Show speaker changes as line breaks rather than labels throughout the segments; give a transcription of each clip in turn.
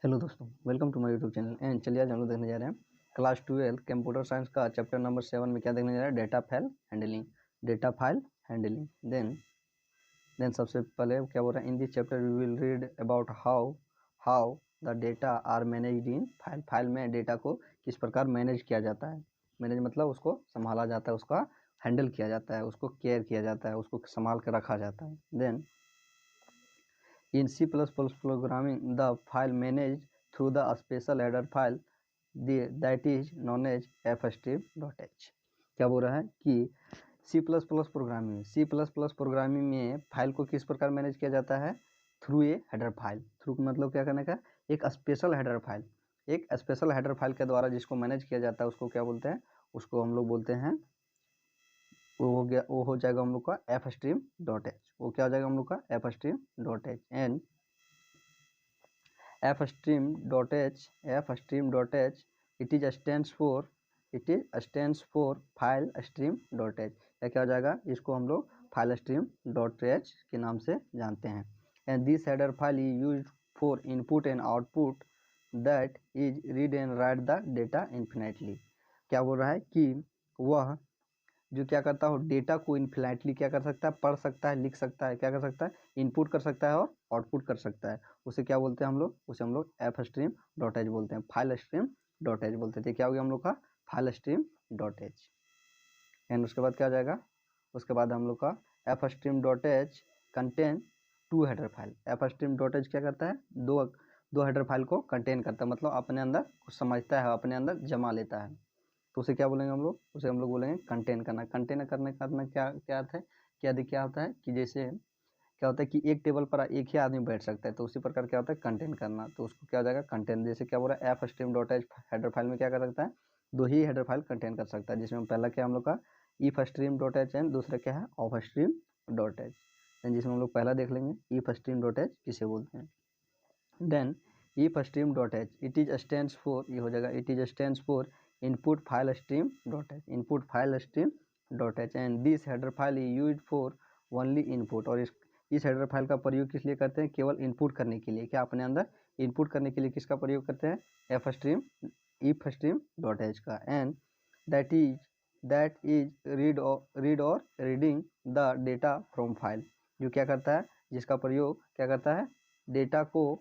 Hello दोस्तों, welcome to my YouTube channel. And चलिए आज हम लोग देखने जा रहे हैं क्लास 12 कंप्यूटर साइंस का चैप्टर नंबर 7 में क्या देखने जा रहे हैं, data file handling. Data file handling. Then सबसे पहले क्या बोल रहे हैं, in this chapter we will read about how the data are managed in file. File में डेटा को किस प्रकार मैनेज किया जाता है। मैनेज मतलब उसको संभाला जाता है, उसका हैंडल किया जाता है, उसको केयर किया जाता है, उसको संभाल कर रखा जाता है। Then in C++ programming, the file managed through the special header file that is known as fstream.h। क्या बोल रहा है कि C++ प्रोग्रामिंग में फाइल को किस प्रकार मैनेज किया जाता है, through a header file. Through मतलब क्या करने का, एक स्पेशल हेडर फाइल। एक स्पेशल हेडर फाइल के द्वारा जिसको मैनेज किया जाता है उसको क्या बोलते हैं, उसको हम लोग बोलते हैं, वो हो जाएगा हम लोग का fstream.h। वो क्या हो जाएगा हम लोग का fstream.h। And fstream.h it stands for file stream.h। या क्या हो जाएगा, इसको हम लोग फाइल stream.h के नाम से जानते हैं। And this header file is used for input and output that is read and right the data infinitely. क्या बोल रहा है कि वह जो क्या करता हो, डेटा को इन्फिनिटली क्या कर सकता है, पढ़ सकता है, लिख सकता है, क्या कर सकता है, इनपुट कर सकता है और आउटपुट कर सकता है। उसे क्या बोलते हैं हम लोग, उसे हम लोग fstream.h बोलते हैं, फाइल stream.h बोलते थे। क्या हो गया हम लोग का फाइल stream.h। एंड उसके बाद क्या हो जाएगा, उसके बाद हम लोग का fstream.h contain two header file. fstream.h क्या करता है, दो हेडर फाइल को कंटेन करता है, मतलब अपने अंदर कुछ समझता है, अपने अंदर जमा लेता है। तो उसे क्या बोलेंगे हम लोग, उसे हम लोग बोलेंगे कंटेन करना। कंटेन करने का क्या अर्थ है, क्या होता है कि जैसे क्या होता है कि एक टेबल पर एक ही आदमी बैठ सकता है, तो उसी प्रकार क्या होता है कंटेन करना, तो उसको क्या हो जाएगा कंटेन। जैसे क्या बोल रहा है fstream.h हेडर फाइल में क्या कर सकता है, दो ही हेडर फाइल कंटेन कर सकता है, जिसमें पहला क्या हम लोग का ifstream.h एंड दूसरा क्या है offstream.h। जिसमें हम लोग पहला देख लेंगे ifstream.h किसे बोलते हैं। Then ifstream.h it is stands for, ये हो जाएगा it is stands for input file stream.h and this header file is used for only input. और इस हेडर फाइल का प्रयोग किस लिए करते हैं, केवल इनपुट करने के लिए। क्या अपने अंदर इनपुट करने के लिए किसका प्रयोग करते हैं, ifstream.h का। एंड दैट इज रीड और reading the data from file. जो क्या करता है, जिसका प्रयोग क्या करता है, डेटा को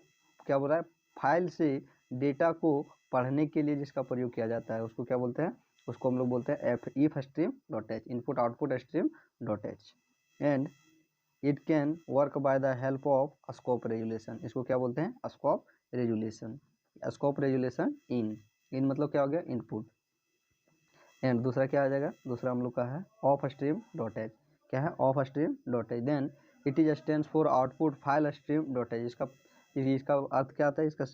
क्या बोल रहा है, फाइल से डेटा को पढ़ने के लिए जिसका प्रयोग किया जाता है उसको क्या बोलते हैं, उसको हम लोग बोलते हैं ifstream.h, input output stream.h। And it can work by the help of scope resolution. इसको क्या बोलते हैं, स्कोप रेजुलेशन। स्कोप रेजुलेशन इन मतलब क्या हो गया, इनपुट। एंड दूसरा क्या आ जाएगा, दूसरा हम लोग का है offstream.h। क्या है offstream.h। Then it is stands for output file stream.h। इसका अर्थ क्या आता है, इसका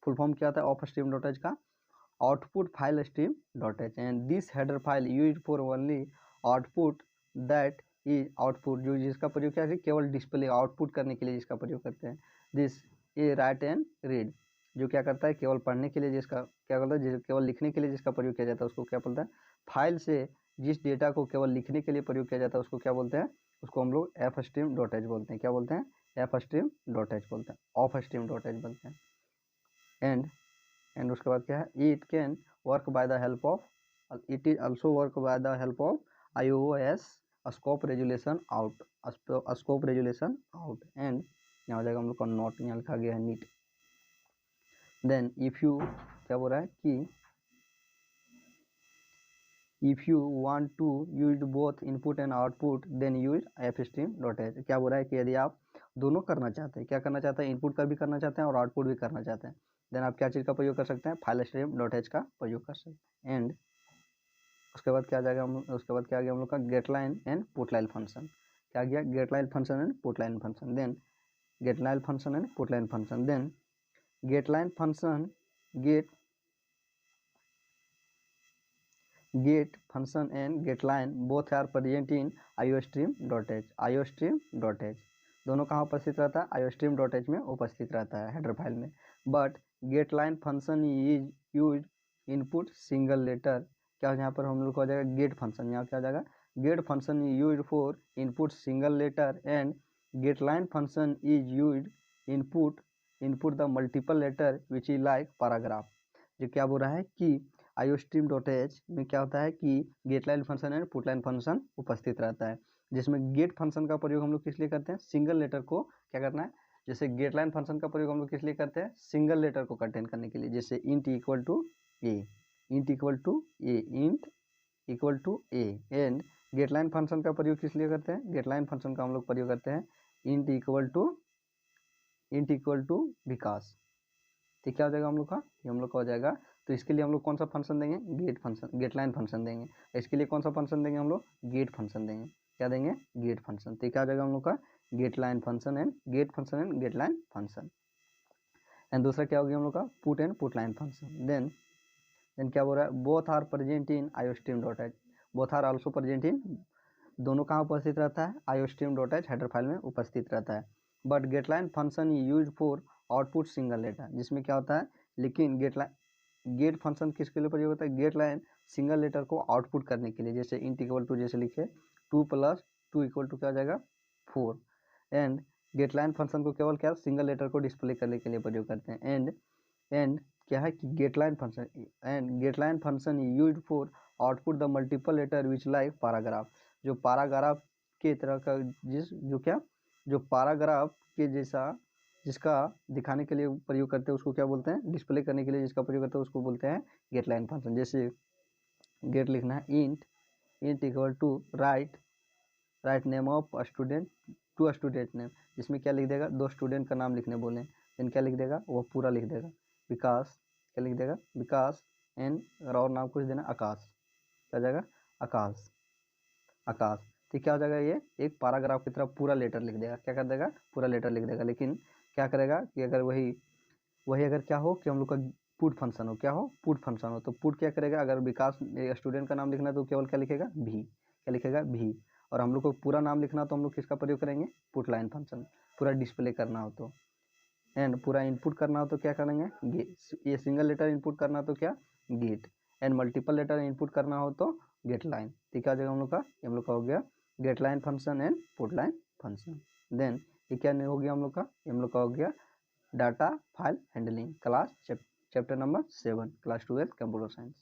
फुल फॉर्म क्या आता है offstream.h का, output file stream.h। And this header file use for only output that is output, जो जिसका प्रयोग क्या है, केवल डिस्प्ले आउटपुट करने के लिए जिसका प्रयोग करते हैं। This A right and read, जो क्या करता है, केवल पढ़ने के लिए जिसका क्या करता है, केवल लिखने के लिए जिसका प्रयोग किया जाता है उसको क्या बोलता है, फाइल से जिस डेटा को केवल लिखने के लिए प्रयोग किया जाता है उसको क्या बोलते हैं, उसको हम लोग fstream.h बोलते हैं। क्या बोलते हैं, fstream.h बोलते हैं, offstream.h बोलते हैं। एंड उसके बाद क्या है, it can work by the help of, it is also work by the help of iOS scope resolution out, scope resolution out. And यहाँ हो जाएगा हम लोग का नोट, यहाँ लिखा गया है नीट। देन इफ यू क्या बोल रहा है कि if you want to use both input and output then use fstream.h। क्या बोल रहा है कि यदि आप दोनों करना चाहते हैं, क्या करना चाहते हैं, इनपुट का भी करना चाहते हैं और आउटपुट भी करना चाहते हैं, देन आप क्या चीज़ का प्रयोग कर सकते हैं, फाइल stream.h का प्रयोग कर सकते हैं। एंड उसके बाद क्या आ जाएगा, उसके बाद क्या आ गया हम लोग का get line and put line function. क्या गया, get line function and put line function. Then get line function and put line function. Then get line function get function and get line both are present in iostream.h। iostream.h दोनों कहाँ उपस्थित रहता है, iostream.h में उपस्थित रहता है header file में। But get line function is use input single letter. क्या हो, यहाँ पर हम लोग को हो जाएगा गेट फंक्शन, यहाँ क्या हो जाएगा, get function is use for input single letter and get line function is use input input the multiple letter which is like paragraph. जो क्या बोल रहा है कि iostream.h में क्या होता है कि गेटलाइन फंक्शन एंड पुटलाइन फंक्शन उपस्थित रहता है, जिसमें गेट फंक्शन का प्रयोग हम लोग किस लिए करते हैं, सिंगल लेटर को क्या करना है, जैसे गेटलाइन फंक्शन का प्रयोग हम लोग किस लिए करते हैं, सिंगल लेटर को कंटेन करने के लिए, जैसे int equal to a, int equal to a, int equal to a. And गेटलाइन function का प्रयोग किस लिए करते हैं, गेटलाइन फंक्शन का हम लोग प्रयोग करते हैं इंट इक्वल टू विकास। तो क्या हो जाएगा हम लोग का, ये हम लोग का हो जाएगा। तो इसके लिए हम लोग कौन सा फंक्शन देंगे, गेट फंक्शन, गेटलाइन फंक्शन देंगे। इसके लिए कौन सा फंक्शन देंगे हम लोग, गेट फंक्शन देंगे। क्या देंगे, गेट फंक्शन। तो क्या हो जाएगा हम लोग का, get line function and गेटलाइन function. And दूसरा क्या हो गया हम लोग का, put and put line function. Then क्या बोल रहा है, both are present in iostream.h, both are also present in, दोनों कहाँ उपस्थित रहता है, iostream.h हेडर फाइल में उपस्थित रहता है। But getline function is use for output single letter, जिसमें क्या होता है, लेकिन गेट फंक्शन किसके लिए प्रयोग होता है, गेट लाइन सिंगल लेटर को आउटपुट करने के लिए, जैसे इंट इक्वल टू, जैसे लिखे 2 + 2 इक्वल टू क्या हो जाएगा 4। एंड गेट लाइन फंक्शन को केवल क्या, सिंगल लेटर को डिस्प्ले करने के लिए प्रयोग करते हैं। एंड क्या है कि get line function is use for output the multiple letter which like paragraph, जो पैराग्राफ के तरह का, जो पैराग्राफ के जैसा, जिसका दिखाने के लिए प्रयोग करते हैं उसको क्या बोलते हैं, डिस्प्ले करने के लिए जिसका प्रयोग करते हैं उसको बोलते हैं गेट लाइन फंक्शन। जैसे गेट लिखना है int equal to write name of student to student name, जिसमें क्या लिख देगा, 2 स्टूडेंट का नाम लिखने बोले, देन क्या लिख देगा, वो पूरा लिख देगा विकास, क्या लिख देगा विकास, एंड और नाम कुछ देना आकाश, क्या हो जाएगा आकाश। तो क्या हो जाएगा, ये एक पैराग्राफ की तरह पूरा लेटर लिख देगा, क्या कर देगा, पूरा लेटर लिख देगा। लेकिन क्या करेगा कि अगर वही अगर क्या हो कि हम लोग का पुट फंक्शन हो, क्या हो, पुट फंक्शन हो, तो पुट क्या करेगा, अगर विकास स्टूडेंट का नाम लिखना है तो केवल क्या लिखेगा, भी, क्या लिखेगा भी। और हम लोग को पूरा नाम लिखना तो हम लोग किसका प्रयोग करेंगे, पुट लाइन फंक्शन, पूरा डिस्प्ले करना हो तो। एंड पूरा इनपुट करना हो तो क्या करेंगे, ये सिंगल लेटर इनपुट करना हो तो क्या, get, and multiple letter input करना हो तो गेट लाइन। ठीक है, हम लोग का हम लोग का हो गया get line function and put line function. Then ये क्या हो गया हम लोग का हो गया data file handling, class chapter number 7, class 12 computer science.